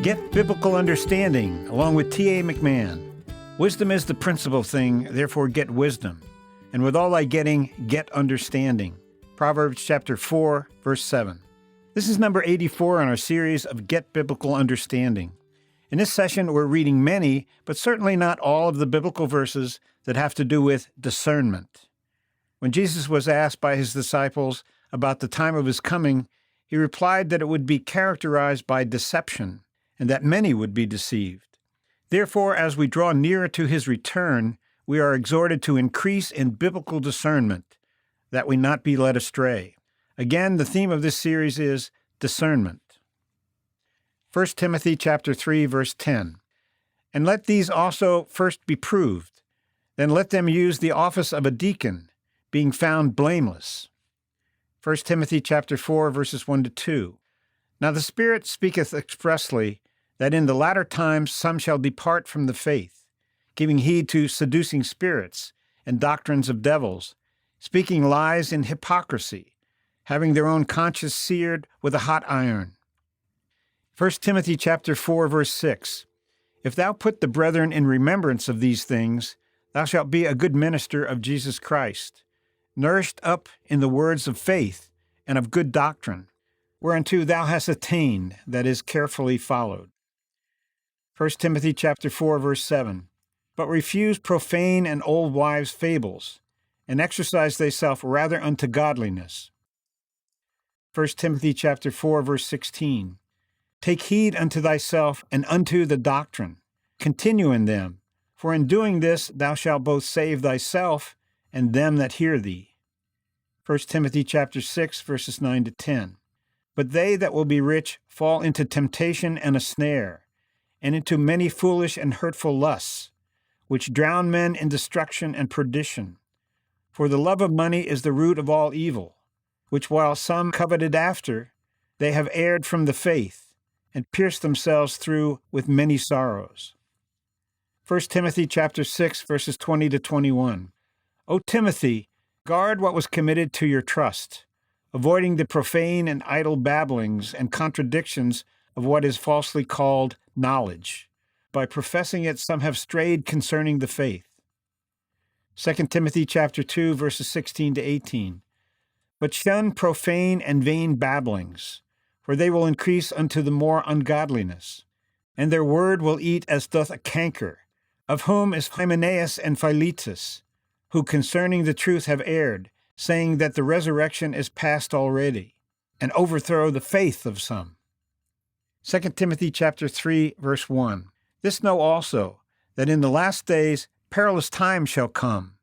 Get biblical understanding, along with T.A. McMahon. Wisdom is the principal thing, therefore get wisdom. And with all thy getting, get understanding. Proverbs chapter 4, verse 7. This is number 84 in our series of Get Biblical Understanding. In this session, we're reading many, but certainly not all of the biblical verses that have to do with discernment. When Jesus was asked by his disciples about the time of his coming, he replied that it would be characterized by deception, and that many would be deceived. Therefore, as we draw nearer to his return, we are exhorted to increase in biblical discernment, that we not be led astray. Again, the theme of this series is discernment. 1 Timothy chapter 3, verse 10. And let these also first be proved, then let them use the office of a deacon, being found blameless. 1 Timothy chapter 4, verses 1 to 2. Now the Spirit speaketh expressly, that in the latter times some shall depart from the faith, giving heed to seducing spirits and doctrines of devils, speaking lies in hypocrisy, having their own conscience seared with a hot iron. 1 Timothy chapter 4, verse 6. If thou put the brethren in remembrance of these things, thou shalt be a good minister of Jesus Christ, nourished up in the words of faith and of good doctrine, whereunto thou hast attained, that is, carefully followed. 1 Timothy chapter 4, verse 7. But refuse profane and old wives' fables, and exercise thyself rather unto godliness. 1 Timothy chapter 4, verse 16. Take heed unto thyself and unto the doctrine. Continue in them, for in doing this thou shalt both save thyself and them that hear thee. 1 Timothy chapter 6, verses 9 to 10. But they that will be rich fall into temptation and a snare, and into many foolish and hurtful lusts, which drown men in destruction and perdition. For the love of money is the root of all evil, which while some coveted after, they have erred from the faith, and pierced themselves through with many sorrows. 1 Timothy chapter 6, verses 20 to 21. O Timothy, guard what was committed to your trust, avoiding the profane and idle babblings and contradictions of what is falsely called knowledge. By professing it, some have strayed concerning the faith. 2 Timothy chapter 2, verses 16 to 18. But shun profane and vain babblings, for they will increase unto the more ungodliness, and their word will eat as doth a canker, of whom is Hymenaeus and Philetus, who concerning the truth have erred, saying that the resurrection is past already, and overthrow the faith of some. 2 Timothy chapter 3, verse 1. This know also, that in the last days perilous times shall come.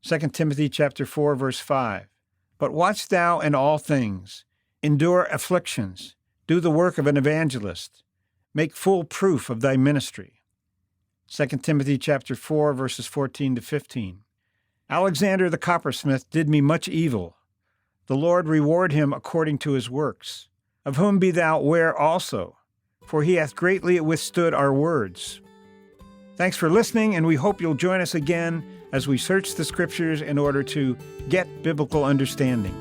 2 Timothy chapter 4, verse 5. But watch thou in all things, endure afflictions, do the work of an evangelist, make full proof of thy ministry. 2 Timothy chapter 4, verses 14 to 15. Alexander the coppersmith did me much evil. The Lord reward him according to his works, of whom be thou ware also, for he hath greatly withstood our words. Thanks for listening, and we hope you'll join us again as we search the Scriptures in order to get biblical understanding.